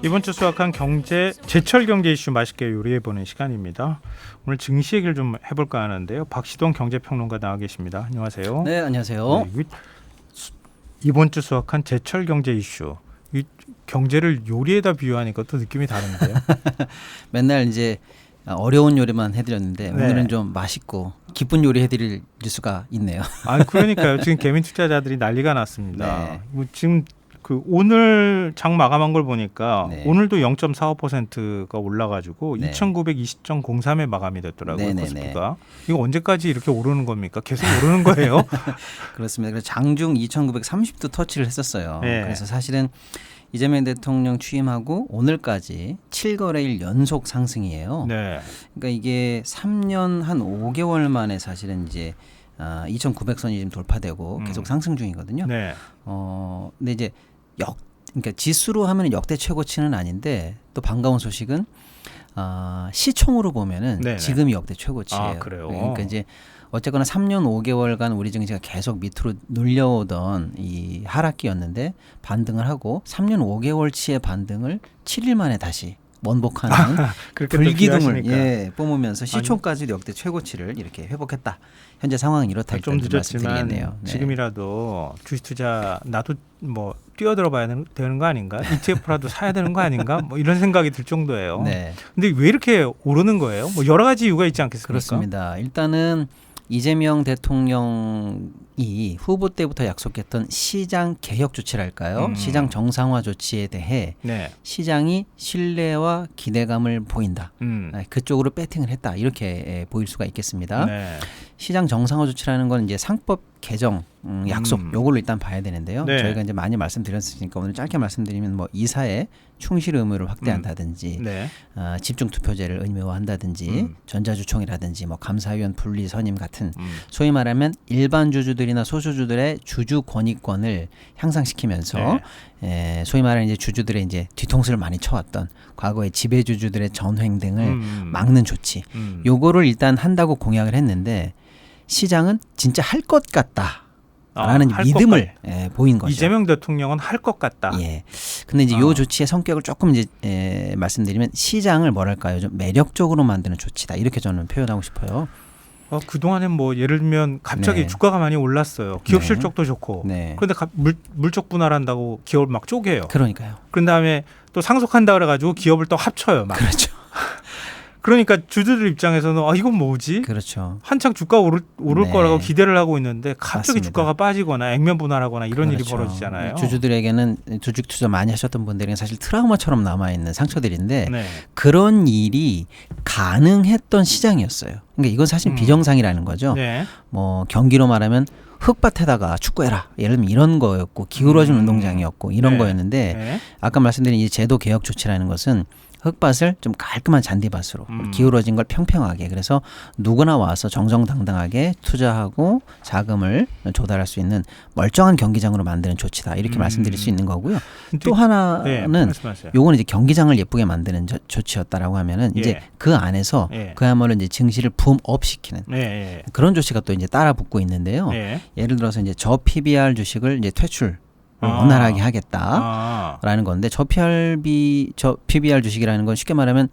이번 주 수확한 경제 제철 경제 이슈 맛있게 요리해보는 시간입니다. 오늘 증시 얘기를 좀 해볼까 하는데요. 박시동 경제평론가 나와 계십니다. 안녕하세요. 네, 안녕하세요. 네, 이번 주 수확한 제철 경제 이슈. 이 경제를 요리에다 비유하니까 또 느낌이 다른데요. 맨날 이제 어려운 요리만 해드렸는데 네. 오늘은 좀 맛있고 기쁜 요리 해드릴 수가 있네요. 아, 그러니까요. 지금 개민 투자자들이 난리가 났습니다. 네. 지금 그 오늘 장 마감한 걸 보니까 네. 오늘도 0.45%가 올라가지고 네. 2,920.03에 마감이 됐더라고요. 네네네. 코스피가. 이거 언제까지 이렇게 오르는 겁니까? 계속 오르는 거예요? 그렇습니다. 그래서 장중 2,930도 터치를 했었어요. 네. 그래서 사실은 이재명 대통령 취임하고 오늘까지 7거래일 연속 상승이에요. 네. 그러니까 이게 3년 한 5개월 만에 사실은 이제 2,900선이 지금 돌파되고 계속 상승 중이거든요. 네. 근데 이제 그러니까 지수로 하면 역대 최고치는 아닌데 또 반가운 소식은 시총으로 보면은 네네. 지금이 역대 최고치예요. 아, 그래요? 그러니까 이제 어쨌거나 3년 5개월간 우리 증시가 계속 밑으로 눌려오던 이 하락기였는데 반등을 하고 3년 5개월치의 반등을 7일 만에 다시 원복하는 그렇게 또 불기둥을 비하시니까. 뿜으면서 시총까지도 역대 최고치를 이렇게 회복했다. 현재 상황은 이렇다 좀 일단 좀 늦었지만 말씀드리겠네요. 네. 지금이라도 주식 투자 나도 뭐 뛰어들어 봐야 되는 거 아닌가? ETF라도 사야 되는 거 아닌가? 뭐 이런 생각이 들 정도예요. 네. 근데 왜 이렇게 오르는 거예요? 뭐 여러 가지 이유가 있지 않겠습니까? 그렇습니다. 일단은 이재명 대통령이 후보 때부터 약속했던 시장 개혁 조치랄까요? 시장 정상화 조치에 대해 네. 시장이 신뢰와 기대감을 보인다. 그쪽으로 배팅을 했다. 이렇게 보일 수가 있겠습니다. 네. 시장 정상화 조치라는 건 이제 상법 개정 약속 요걸로 일단 봐야 되는데요. 네. 저희가 이제 많이 말씀드렸으니까 오늘 짧게 말씀드리면 뭐 이사의 충실 의무를 확대한다든지 네. 집중 투표제를 의무화한다든지 전자주총이라든지 뭐 감사위원 분리 선임 같은 소위 말하면 일반 주주들이나 소수주들의 주주 권익권을 향상시키면서 소위 말하는 이제 주주들의 이제 뒤통수를 많이 쳐왔던 과거의 지배주주들의 전횡 등을 막는 조치. 요거를 일단 한다고 공약을 했는데 시장은 진짜 할 것 같다라는 할 믿음을 보인 거죠. 이재명 대통령은 할 것 같다. 예. 근데 이제 요 조치의 성격을 조금 이제 말씀드리면 시장을 뭐랄까요, 좀 매력적으로 만드는 조치다 이렇게 저는 표현하고 싶어요. 그동안엔 뭐 예를 들면 갑자기 네. 주가가 많이 올랐어요. 기업 네. 실적도 좋고. 네. 그런데 물적 분할한다고 기업을 막 쪼개요. 그러니까요. 그런 다음에 또 상속한다 그래가지고 기업을 또 합쳐요. 막. 그렇죠. 그러니까 주주들 입장에서는 이건 뭐지? 그렇죠. 한창 주가 오를 네. 거라고 기대를 하고 있는데 갑자기 맞습니다. 주가가 빠지거나 액면 분할하거나 이런 일이 그렇죠. 벌어지잖아요. 주주들에게는 주식 투자 많이 하셨던 분들에게는 사실 트라우마처럼 남아있는 상처들인데 네. 그런 일이 가능했던 시장이었어요. 그러니까 이건 사실 비정상이라는 거죠. 네. 뭐 경기로 말하면 흙밭에다가 축구해라. 예를 들면 이런 거였고 기울어진 운동장이었고 이런 네. 거였는데 네. 아까 말씀드린 이 제도 개혁 조치라는 것은 흙밭을 좀 깔끔한 잔디밭으로 기울어진 걸 평평하게 그래서 누구나 와서 정정당당하게 투자하고 자금을 조달할 수 있는 멀쩡한 경기장으로 만드는 조치다 이렇게 말씀드릴 수 있는 거고요. 또 네, 하나는 말씀하세요. 요거는 이제 경기장을 예쁘게 만드는 조치였다라고 하면은 이제 예. 그 안에서 예. 그야말로 이제 증시를 붐업 시키는 네. 그런 조치가 또 이제 따라 붙고 있는데요. 네. 예를 들어서 이제 저 PBR 주식을 이제 퇴출 원활하게 하겠다라는 건데 저 PBR 주식이라는 건 쉽게 말하면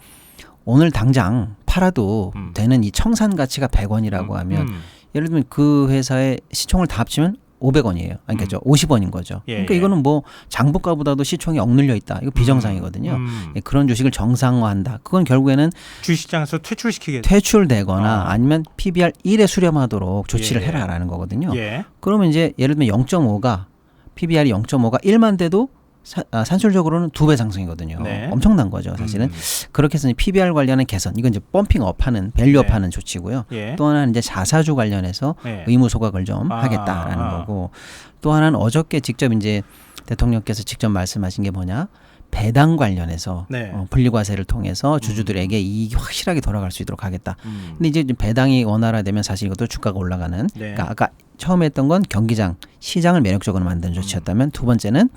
오늘 당장 팔아도 되는 이 청산 가치가 100원이라고 하면 예를 들면 그 회사의 시총을 다 합치면 500원이에요. 그러니까 50원인 거죠. 예, 그러니까 예. 이거는 뭐 장부가보다도 시총이 억눌려 있다. 이거 비정상이거든요. 그런 주식을 정상화한다. 그건 결국에는 주식시장에서 퇴출시키겠다. 퇴출되거나 아니면 PBR 1에 수렴하도록 조치를 예. 해라라는 거거든요. 예. 그러면 이제 예를 들면 0.5가 PBR이 0.5가 1만 돼도 산술적으로는 2배 상승이거든요. 네. 엄청난 거죠, 사실은. 그렇게 해서 PBR 관련한 개선, 이건 이제 펌핑업하는 밸류업하는 조치고요. 예. 또 하나는 이제 자사주 관련해서 예. 의무 소각을 좀 하겠다라는 거고, 또 하나는 어저께 직접 이제 대통령께서 직접 말씀하신 게 뭐냐? 배당 관련해서 네. 분리과세를 통해서 주주들에게 이익이 확실하게 돌아갈 수 있도록 하겠다. 근데 이제 배당이 원활화되면 사실 이것도 주가가 올라가는. 네. 그러니까 아까 처음에 했던 건 경기장, 시장을 매력적으로 만드는 조치였다면 두 번째는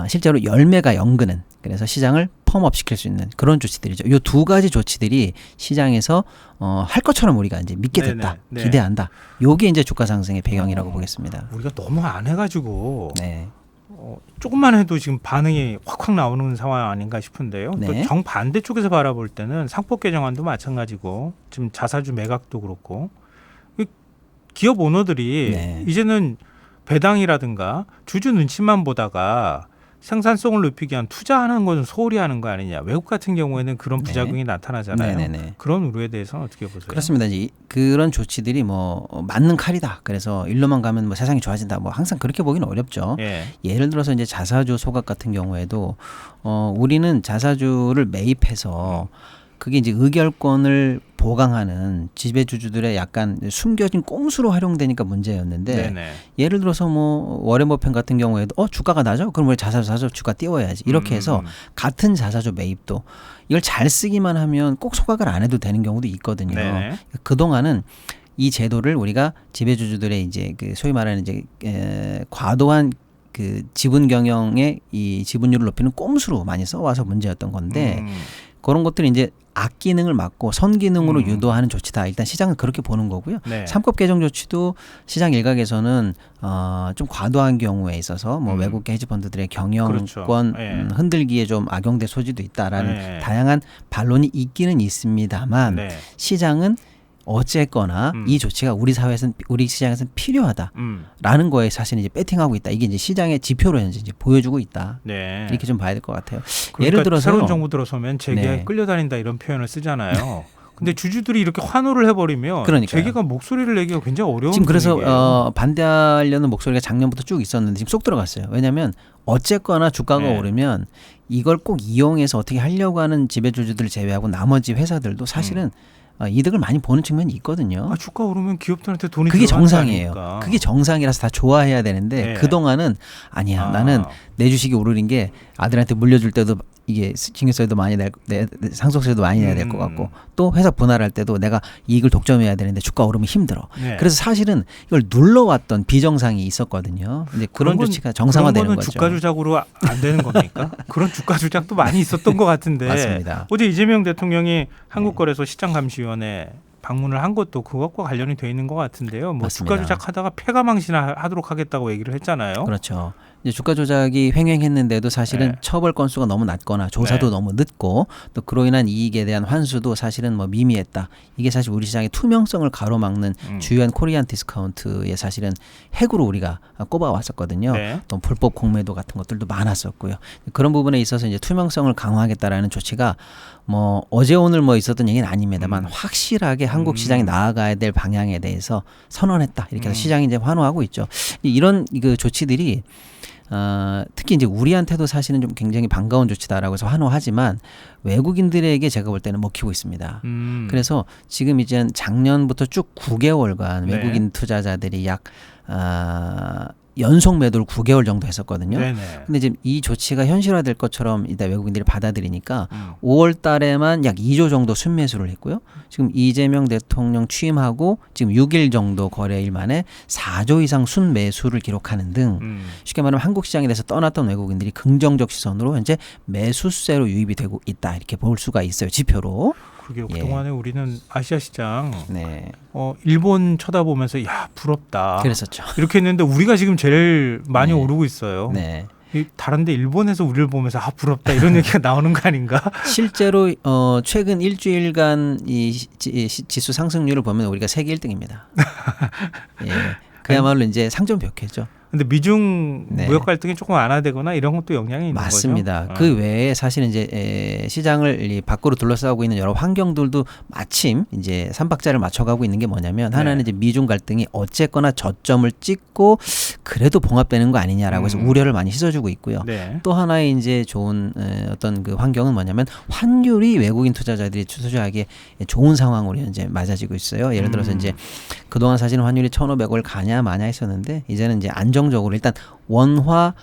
실제로 열매가 연근은 그래서 시장을 펌업 시킬 수 있는 그런 조치들이죠. 이 두 가지 조치들이 시장에서 할 것처럼 우리가 이제 믿게 됐다, 네. 기대한다. 요게 이제 주가 상승의 배경이라고 보겠습니다. 우리가 너무 안 해가지고 네. 조금만 해도 지금 반응이 확확 나오는 상황 아닌가 싶은데요. 네. 또 정반대 쪽에서 바라볼 때는 상법 개정안도 마찬가지고 지금 자사주 매각도 그렇고 이 기업 오너들이 네. 이제는 배당이라든가 주주 눈치만 보다가 생산성을 높이기 위한 투자하는 것은 소홀히 하는 거 아니냐. 외국 같은 경우에는 그런 부작용이 나타나잖아요. 네네네. 그런 우려에 대해서는 어떻게 보세요? 그렇습니다. 이제 그런 조치들이 뭐 맞는 칼이다. 그래서 일로만 가면 뭐 세상이 좋아진다. 뭐 항상 그렇게 보기는 어렵죠. 예. 예를 들어서 이제 자사주 소각 같은 경우에도 우리는 자사주를 매입해서 그게 이제 의결권을 보강하는 지배주주들의 약간 숨겨진 꼼수로 활용되니까 문제였는데 네네. 예를 들어서 뭐 워렌 버핏 같은 경우에도 주가가 나죠? 그럼 우리 자사주 사서 주가 띄워야지. 이렇게 해서 같은 자사주 매입도 이걸 잘 쓰기만 하면 꼭 소각을 안 해도 되는 경우도 있거든요. 네네. 그동안은 이 제도를 우리가 지배주주들의 이제 그 소위 말하는 이제 과도한 그 지분 경영의 이 지분율을 높이는 꼼수로 많이 써와서 문제였던 건데 그런 것들이 이제 악기능을 막고 선기능으로 유도하는 조치다. 일단 시장은 그렇게 보는 거고요. 네. 3법 개정 조치도 시장 일각에서는 좀 과도한 경우에 있어서 뭐 외국 헤지펀드들의 경영권 그렇죠. 네. 흔들기에 좀 악용될 소지도 있다라는 네. 다양한 반론이 있기는 있습니다만 네. 시장은 어쨌거나 이 조치가 우리 사회에서는 우리 시장에서는 필요하다라는 거에 사실 이제 배팅하고 있다. 이게 이제 시장의 지표로 현재 이제 보여주고 있다. 네. 이렇게 좀 봐야 될 것 같아요. 그러니까 예를 들어서 새로운 정부 들어서면 재계에 네. 끌려다닌다 이런 표현을 쓰잖아요. 근데 주주들이 이렇게 환호를 해버리면 그러니까요. 재계가 목소리를 내기가 굉장히 어려운 지금 그래서 분위기예요. 반대하려는 목소리가 작년부터 쭉 있었는데 지금 쏙 들어갔어요. 왜냐하면 어쨌거나 주가가 네. 오르면 이걸 꼭 이용해서 어떻게 하려고 하는 지배주주들을 제외하고 나머지 회사들도 사실은 이득을 많이 보는 측면이 있거든요. 주가 오르면 기업들한테 돈이 그게 들어가는 거 정상이에요. 아닙니까? 그게 정상이라서 다 좋아해야 되는데 네. 그동안은 아니야. 나는 내 주식이 오르는 게 아들한테 물려줄 때도 이게 증여세도 많이 상속세도 많이 내야 될 것 같고 또 회사 분할할 때도 내가 이익을 독점해야 되는데 주가 오르면 힘들어. 네. 그래서 사실은 이걸 눌러왔던 비정상이 있었거든요. 근데 그런 건- 조치가 정상화되는 그런 거는 거죠. 주가 조작으로 안 되는 겁니까? 그런 주가 조작도 많이 있었던 것 같은데 맞습니다. 어제 이재명 대통령이 한국거래소 시장감시위원회 방문을 한 것도 그것과 관련이 돼 있는 것 같은데요. 뭐 맞습니다. 주가 조작하다가 폐가망신하도록 하겠다고 얘기를 했잖아요. 그렇죠. 이제 주가 조작이 횡행했는데도 사실은 네. 처벌 건수가 너무 낮거나 조사도 네. 너무 늦고 또 그로 인한 이익에 대한 환수도 사실은 뭐 미미했다. 이게 사실 우리 시장의 투명성을 가로막는 주요한 코리안 디스카운트의 사실은 핵으로 우리가 꼽아왔었거든요. 네. 또 불법 공매도 같은 것들도 많았었고요. 그런 부분에 있어서 이제 투명성을 강화하겠다라는 조치가 뭐 어제 오늘 뭐 있었던 얘기는 아닙니다만 확실하게 한국 시장이 나아가야 될 방향에 대해서 선언했다. 이렇게 해서 시장이 이제 환호하고 있죠. 이런 그 조치들이 특히 이제 우리한테도 사실은 좀 굉장히 반가운 조치다라고 해서 환호하지만 외국인들에게 제가 볼 때는 먹히고 있습니다. 그래서 지금 이제 작년부터 쭉 9개월간 네. 외국인 투자자들이 약 연속 매도를 9개월 정도 했었거든요. 네네. 근데 지금 이 조치가 현실화될 것처럼 일단 외국인들이 받아들이니까 5월 달에만 약 2조 정도 순매수를 했고요. 지금 이재명 대통령 취임하고 지금 6일 정도 거래일 만에 4조 이상 순매수를 기록하는 등 쉽게 말하면 한국 시장에 대해서 떠났던 외국인들이 긍정적 시선으로 현재 매수세로 유입이 되고 있다. 이렇게 볼 수가 있어요. 지표로. 그게 예. 그동안에 우리는 아시아 시장 네. 일본 쳐다보면서 야 부럽다 그랬었죠. 이렇게 했는데 우리가 지금 제일 많이 네. 오르고 있어요. 네. 다른데 일본에서 우리를 보면서 부럽다 이런 얘기가 나오는 거 아닌가? 실제로 최근 일주일간 이 지수 상승률을 보면 우리가 세계 1등입니다. 예. 그야말로 이제 상점벽해죠. 근데 미중 네. 무역 갈등이 조금 완화되거나 이런 것도 영향이 있는 맞습니다. 거죠. 그 외에 사실 이제 시장을 이 밖으로 둘러싸고 있는 여러 환경들도 마침 이제 삼박자를 맞춰가고 있는 게 뭐냐면 네. 하나는 이제 미중 갈등이 어쨌거나 저점을 찍고 그래도 봉합되는 거 아니냐라고 해서 우려를 많이 씻어주고 있고요. 네. 또 하나의 이제 좋은 어떤 그 환경은 뭐냐면 환율이 외국인 투자자들이 투자하기에 좋은 상황으로 현재 맞아지고 있어요. 예를 들어서 이제 그동안 사실은 환율이 1,500을 가냐 마냐 했었는데 이제는 이제 안정적으로 일단 원화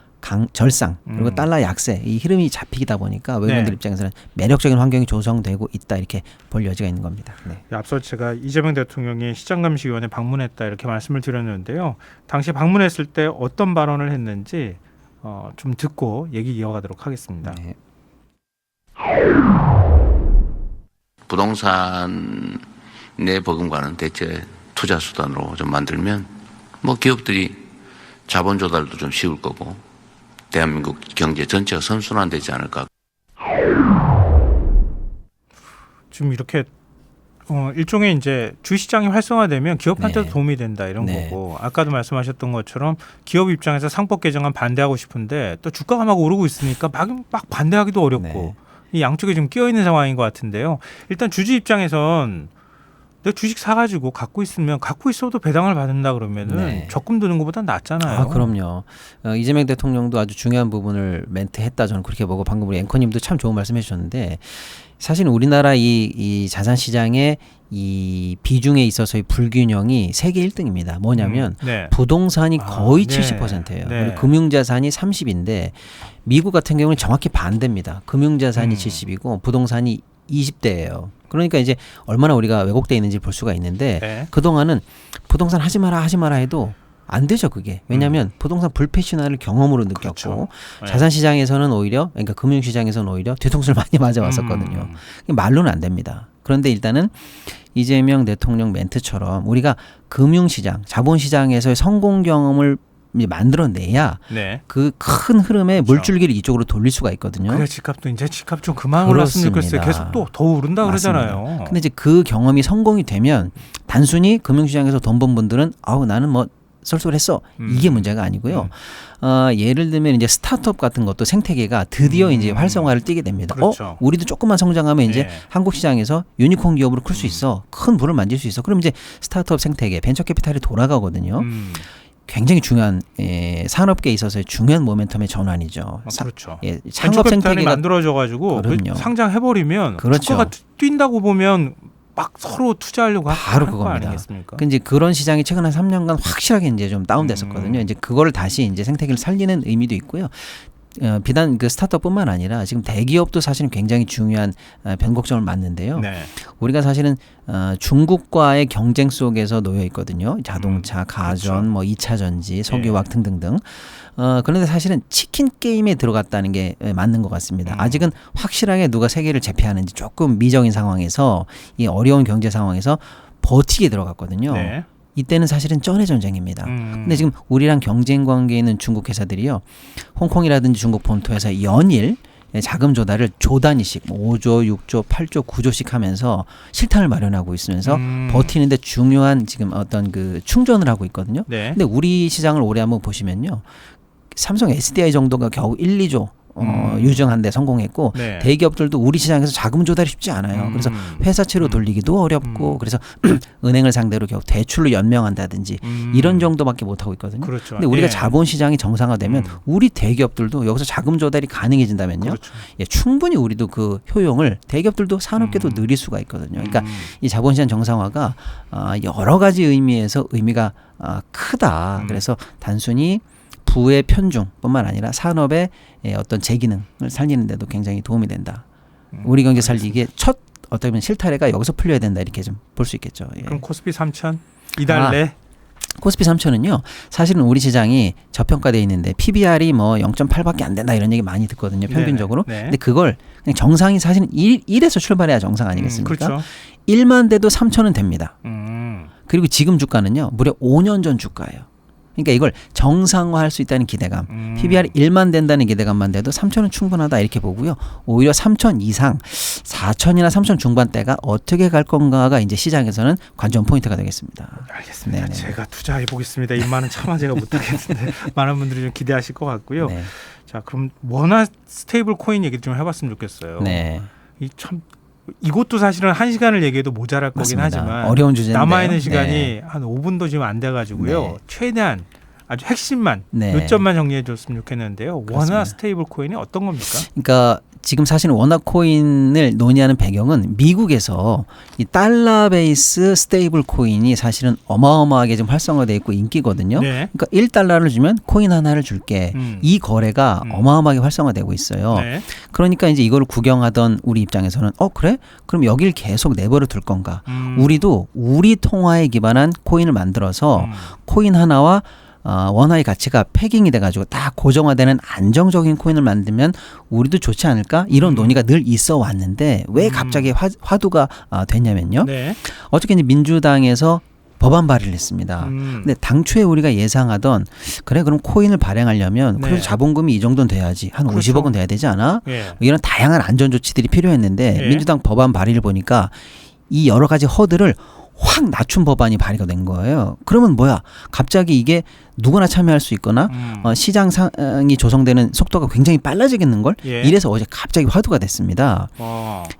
절상 그리고 달러 약세 이 흐름이 잡히다 보니까 외국인들 네. 입장에서는 매력적인 환경이 조성되고 있다 이렇게 볼 여지가 있는 겁니다. 네. 앞서 제가 이재명 대통령이 시장감시위원회 방문했다 이렇게 말씀을 드렸는데요. 당시 방문했을 때 어떤 발언을 했는지 좀 듣고 얘기 이어가도록 하겠습니다. 네. 부동산 내 버금가는 대체 투자 수단으로 좀 만들면 뭐 기업들이 자본 조달도 좀 쉬울 거고 대한민국 경제 전체가 선순환되지 않을까. 지금 이렇게 일종의 이제 주시장이 활성화되면 기업한테도 네. 도움이 된다 이런 네. 거고 아까도 말씀하셨던 것처럼 기업 입장에서 상법 개정안 반대하고 싶은데 또 주가가 막 오르고 있으니까 막 반대하기도 어렵고 네. 이 양쪽에 좀 끼어 있는 상황인 것 같은데요. 일단 주주 입장에선 내가 주식 사가지고 갖고 있으면 갖고 있어도 배당을 받는다 그러면은 네. 적금 드는 것보다 낫잖아요. 아, 그럼요. 이재명 대통령도 아주 중요한 부분을 멘트했다 저는 그렇게 보고 방금 우리 앵커님도 참 좋은 말씀해 주셨는데 사실 우리나라 이 자산 시장의 이 비중에 있어서의 불균형이 세계 1등입니다. 뭐냐면 네. 부동산이 거의 네. 70%예요. 네. 그리고 금융자산이 30인데 미국 같은 경우는 정확히 반대입니다. 금융자산이 음. 70이고 부동산이 20대예요. 그러니까 이제 얼마나 우리가 왜곡돼 있는지 볼 수가 있는데 네. 그동안은 부동산 하지 마라 해도 안 되죠 그게. 왜냐하면 부동산 불패시나를 경험으로 느꼈고 그렇죠. 네. 자산시장에서는 오히려 그러니까 금융시장에서는 오히려 뒤통수를 많이 맞아왔었거든요. 말로는 안 됩니다. 그런데 일단은 이재명 대통령 멘트처럼 우리가 금융시장, 자본시장에서의 성공 경험을 이제 만들어내야 네. 그 큰 흐름의 그렇죠. 물줄기를 이쪽으로 돌릴 수가 있거든요. 그래 집값도 이제 집값 좀 그만 올랐으면 좋겠어요. 그렇습니다. 계속 또 더 오른다 맞습니다. 그러잖아요. 근데 이제 그 경험이 성공이 되면 단순히 금융시장에서 돈 번 분들은 아우 나는 뭐 쏠쏠했어 이게 문제가 아니고요. 예를 들면 이제 스타트업 같은 것도 생태계가 드디어 이제 활성화를 띠게 됩니다. 그렇죠. 우리도 조금만 성장하면 이제 네. 한국 시장에서 유니콘 기업으로 클 수 있어. 큰 부를 만질 수 있어. 그럼 이제 스타트업 생태계, 벤처 캐피탈이 돌아가거든요. 굉장히 중요한 산업계에 있어서의 중요한 모멘텀의 전환이죠. 그렇죠. 창업 벤처캐피탈이 생태계가 만들어져가지고 그럼요. 상장해버리면 그렇죠. 주가가 뛴다고 보면 막 서로 투자하려고 바로 하는 거 그겁니다. 아니겠습니까? 그 이제 그런 시장이 최근 한 3년간 확실하게 이제 좀 다운됐었거든요. 이제 그거를 다시 이제 생태계를 살리는 의미도 있고요. 비단 그 스타트업뿐만 아니라 지금 대기업도 사실은 굉장히 중요한 변곡점을 맞는데요. 네. 우리가 사실은 중국과의 경쟁 속에서 놓여 있거든요. 자동차, 가전, 그렇죠. 뭐 2차 전지, 석유화학 등등등. 그런데 사실은 치킨 게임에 들어갔다는 게 맞는 것 같습니다. 아직은 확실하게 누가 세계를 제패하는지 조금 미정인 상황에서 이 어려운 경제 상황에서 버티게 들어갔거든요. 네. 이때는 사실은 쩐의 전쟁입니다. 근데 지금 우리랑 경쟁 관계에 있는 중국 회사들이요. 홍콩이라든지 중국 본토에서 연일 자금 조달을 조 단위씩 5조, 6조, 8조, 9조씩 하면서 실탄을 마련하고 있으면서 버티는데 중요한 지금 어떤 그 충전을 하고 있거든요. 네. 근데 우리 시장을 올해 한번 보시면요. 삼성 SDI 정도가 겨우 1, 2조 유증한 데 성공했고 네. 대기업들도 우리 시장에서 자금 조달이 쉽지 않아요. 그래서 회사채로 돌리기도 어렵고 그래서 은행을 상대로 겨우 대출로 연명한다든지 이런 정도밖에 못하고 있거든요. 그렇죠. 근데 우리가 예. 자본시장이 정상화되면 우리 대기업들도 여기서 자금 조달이 가능해진다면요. 그렇죠. 충분히 우리도 그 효용을 대기업들도 산업계도 누릴 수가 있거든요. 그러니까 이 자본시장 정상화가 여러 가지 의미에서 의미가 크다. 그래서 단순히 부의 편중뿐만 아니라 산업의 어떤 재기능을 살리는 데도 굉장히 도움이 된다. 우리 경제 살리기에 첫 어떻게 보면 실타래가 여기서 풀려야 된다 이렇게 좀 볼 수 있겠죠. 예. 그럼 코스피 3천 이달 내 코스피 3천은요. 사실은 우리 시장이 저평가되어 있는데 PBR이 뭐 0.8밖에 안 된다 이런 얘기 많이 듣거든요. 평균적으로. 네. 근데 그걸 그냥 정상이 사실은 1에서 출발해야 정상 아니겠습니까? 그렇죠. 1만 돼도 3천은 됩니다. 음. 그리고 지금 주가는요. 무려 5년 전 주가예요. 그러니까 이걸 정상화할 수 있다는 기대감, PBR이 1만 된다는 기대감만 돼도 3천은 충분하다 이렇게 보고요. 오히려 3천 이상, 4천이나 3천 중반대가 어떻게 갈 건가가 이제 시장에서는 관전 포인트가 되겠습니다. 알겠습니다. 네네. 제가 투자해 보겠습니다. 이만은 차마 제가 못하겠는데 많은 분들이 좀 기대하실 것 같고요. 네. 자, 그럼 원화 스테이블 코인 얘기 좀 해봤으면 좋겠어요. 네. 이것도 사실은 1시간을 얘기해도 모자랄 거긴 맞습니다. 하지만 어려운 주제인데요. 남아있는 시간이 네. 한 5분도 지금 안 돼가지고요. 네. 최대한 아주 핵심만 네. 요점만 정리해줬으면 좋겠는데요. 그렇습니다. 원화 스테이블 코인이 어떤 겁니까? 그러니까 지금 사실 원화 코인을 논의하는 배경은 미국에서 이 달러 베이스 스테이블 코인이 사실은 어마어마하게 좀 활성화되어 있고 인기거든요. 네. 그러니까 1달러를 주면 코인 하나를 줄게. 이 거래가 어마어마하게 활성화되고 있어요. 네. 그러니까 이제 이걸 구경하던 우리 입장에서는 그래? 그럼 여길 계속 내버려 둘 건가? 우리도 우리 통화에 기반한 코인을 만들어서 코인 하나와 원화의 가치가 패깅이 돼가지고 딱 고정화되는 안정적인 코인을 만들면 우리도 좋지 않을까? 이런 논의가 늘 있어 왔는데 왜 갑자기 화두가 됐냐면요. 네. 어저께 이제 민주당에서 법안 발의를 했습니다. 근데 당초에 우리가 예상하던 그래 그럼 코인을 발행하려면 네. 그래도 자본금이 이 정도는 돼야지 한 그렇죠. 50억은 돼야 되지 않아? 예. 이런 다양한 안전 조치들이 필요했는데 예. 민주당 법안 발의를 보니까 이 여러 가지 허들을 확 낮춘 법안이 발의가 된 거예요. 그러면 뭐야? 갑자기 이게 누구나 참여할 수 있거나 시장이 조성되는 속도가 굉장히 빨라지겠는 걸? 예. 이래서 어제 갑자기 화두가 됐습니다.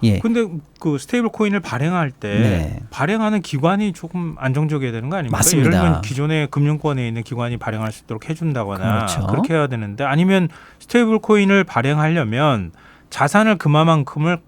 예. 근데 그 스테이블 코인을 발행할 때 네. 발행하는 기관이 조금 안정적이어야 되는 거 아닙니까? 맞습니다. 예를 들면 기존의 금융권에 있는 기관이 발행할 수 있도록 해준다거나 그렇죠. 그렇게 해야 되는데 아니면 스테이블 코인을 발행하려면 자산을 그만큼을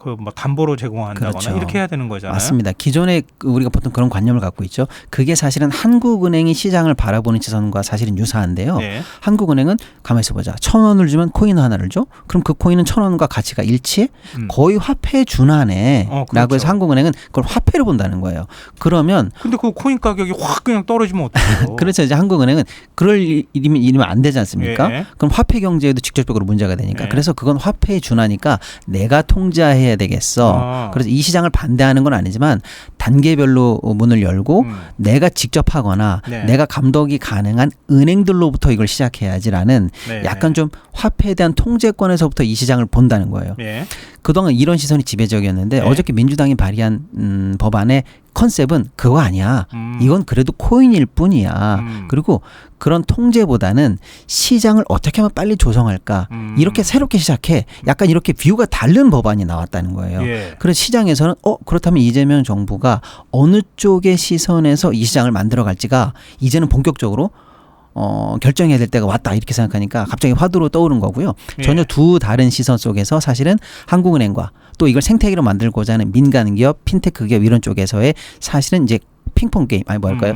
뭐 담보로 제공한다거나 그렇죠. 이렇게 해야 되는 거잖아요. 맞습니다. 기존에 우리가 보통 그런 관념을 갖고 있죠. 그게 사실은 한국은행이 시장을 바라보는 시선과 사실은 유사한데요. 네. 한국은행은 가만히 있어보자. 1,000원을 주면 코인 하나를 줘? 그럼 그 코인은 1,000원과 가치가 일치해? 거의 화폐에 준하네. 그렇죠. 라고 해서 한국은행은 그걸 화폐로 본다는 거예요. 그러면 근데 그 코인 가격이 확 그냥 떨어지면 어떡해요? 그렇죠. 이제 한국은행은 그럴 일이면 안 되지 않습니까? 예. 그럼 화폐 경제에도 직접적으로 문제가 되니까. 예. 그래서 그건 화폐에 준하니까 내가 통제해야 되겠어. 그래서 이 시장을 반대하는 건 아니지만 단계별로 문을 열고 내가 직접 하거나 네. 내가 감독이 가능한 은행들로부터 이걸 시작해야지라는 네. 약간 좀 화폐에 대한 통제권에서부터 이 시장을 본다는 거예요. 예. 그동안 이런 시선이 지배적이었는데 네. 어저께 민주당이 발의한 법안의 컨셉은 그거 아니야. 이건 그래도 코인일 뿐이야. 그리고 그런 통제보다는 시장을 어떻게 하면 빨리 조성할까. 이렇게 새롭게 시작해. 약간 이렇게 뷰가 다른 법안이 나왔다는 거예요. 예. 그래서 시장에서는 그렇다면 이재명 정부가 어느 쪽의 시선에서 이 시장을 만들어갈지가 이제는 본격적으로 결정해야 될 때가 왔다 이렇게 생각하니까 갑자기 화두로 떠오른 거고요. 예. 전혀 두 다른 시선 속에서 사실은 한국은행과 또 이걸 생태계로 만들고자 하는 민간 기업, 핀테크 기업 이런 쪽에서의 사실은 이제 핑퐁 게임 아니 뭐랄까요?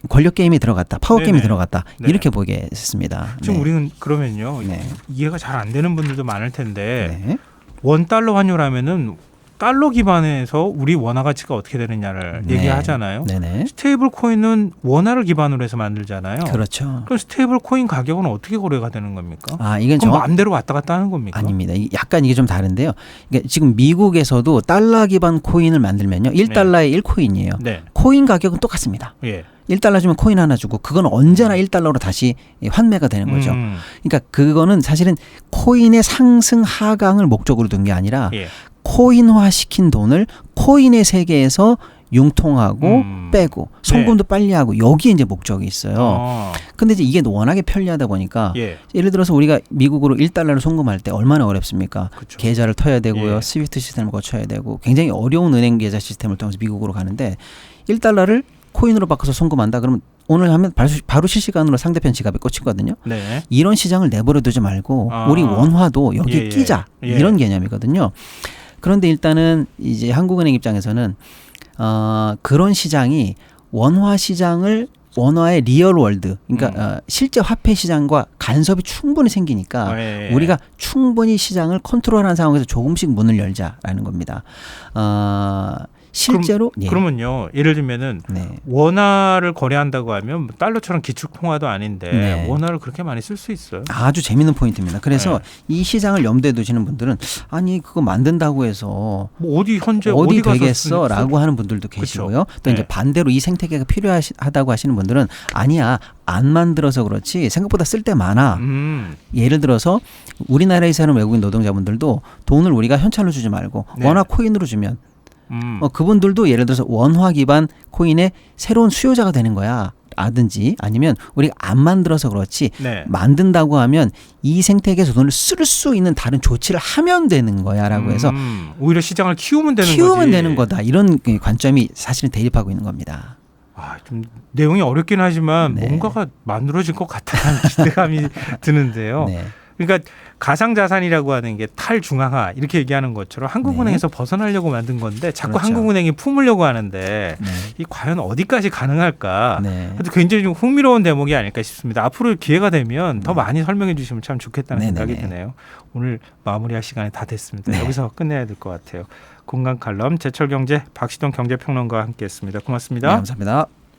권력 게임이 들어갔다, 파워 네네. 게임이 들어갔다 네. 이렇게 보겠습니다. 지금 네. 우리는 그러면요 네. 이해가 잘 안 되는 분들도 많을 텐데 네. 원달러 환율하면은 달러 기반에서 우리 원화 가치가 어떻게 되느냐를 네. 얘기하잖아요. 네네. 스테이블 코인은 원화를 기반으로 해서 만들잖아요. 그렇죠. 그럼 스테이블 코인 가격은 어떻게 거래가 되는 겁니까? 이건 그럼 마음대로 왔다 갔다 하는 겁니까? 아닙니다. 약간 이게 좀 다른데요. 그러니까 지금 미국에서도 달러 기반 코인을 만들면요. 1달러에 1코인이에요. 네. 코인 가격은 똑같습니다. 예. 1달러 주면 코인 하나 주고 그건 언제나 1달러로 다시 환매가 되는 거죠. 그러니까 그거는 사실은 코인의 상승 하강을 목적으로 둔 게 아니라 예. 코인화 시킨 돈을 코인의 세계에서 융통하고 빼고 송금도 빨리 하고 여기에 이제 목적이 있어요. 근데 이제 이게 워낙에 편리하다 보니까 예. 예를 들어서 우리가 미국으로 1달러를 송금할 때 얼마나 어렵습니까? 그쵸. 계좌를 터야 되고요. 예. 스위프트 시스템을 거쳐야 되고 굉장히 어려운 은행 계좌 시스템을 통해서 미국으로 가는데 1달러를 코인으로 바꿔서 송금한다 그러면 오늘 하면 바로 실시간으로 상대편 지갑에 꽂히거든요. 네. 이런 시장을 내버려 두지 말고 우리 원화도 여기에 예, 끼자. 예. 이런 개념이거든요. 그런데 일단은 이제 한국은행 입장에서는 그런 시장이 원화 시장을 원화의 리얼 월드 그러니까 실제 화폐 시장과 간섭이 충분히 생기니까 예. 우리가 충분히 시장을 컨트롤하는 상황에서 조금씩 문을 열자라는 겁니다. 실제로 그러면요. 예를 들면은 네. 원화를 거래한다고 하면 달러처럼 기축 통화도 아닌데 네. 원화를 그렇게 많이 쓸 수 있어요? 아주 재밌는 포인트입니다. 그래서 이 시장을 염두에 두시는 분들은 아니 그거 만든다고 해서 뭐 어디 현재 어디 가서 되겠어라고 하는 분들도 계시고요. 또 네. 이제 반대로 이 생태계가 필요하다고 하시는 분들은 아니야 안 만들어서 그렇지 생각보다 쓸 데 많아. 예를 들어서 우리나라에 사는 외국인 노동자분들도 돈을 우리가 현찰로 주지 말고 네. 원화 코인으로 주면 그분들도 예를 들어서 원화 기반 코인의 새로운 수요자가 되는 거야. 라든지 아니면 우리가 안 만들어서 그렇지 네. 만든다고 하면 이 생태계에서 돈을 쓸 수 있는 다른 조치를 하면 되는 거야라고 해서 오히려 시장을 키우면 되는 키우면 거지. 되는 거다. 이런 관점이 사실은 대립하고 있는 겁니다. 좀 내용이 어렵긴 하지만 네. 뭔가가 만들어질 것 같다는 기대감이 드는데요. 네. 그러니까 가상자산이라고 하는 게 탈중앙화 이렇게 얘기하는 것처럼 한국은행에서 벗어나려고 만든 건데 자꾸 그렇죠. 한국은행이 품으려고 하는데 네. 이 과연 어디까지 가능할까? 네. 굉장히 좀 흥미로운 대목이 아닐까 싶습니다. 앞으로 기회가 되면 더 많이 설명해 주시면 참 좋겠다는 생각이 드네요. 오늘 마무리할 시간이 다 됐습니다. 네. 여기서 끝내야 될 것 같아요. 공간 칼럼 제철경제 박시동 경제평론가와 함께했습니다. 고맙습니다. 네, 감사합니다.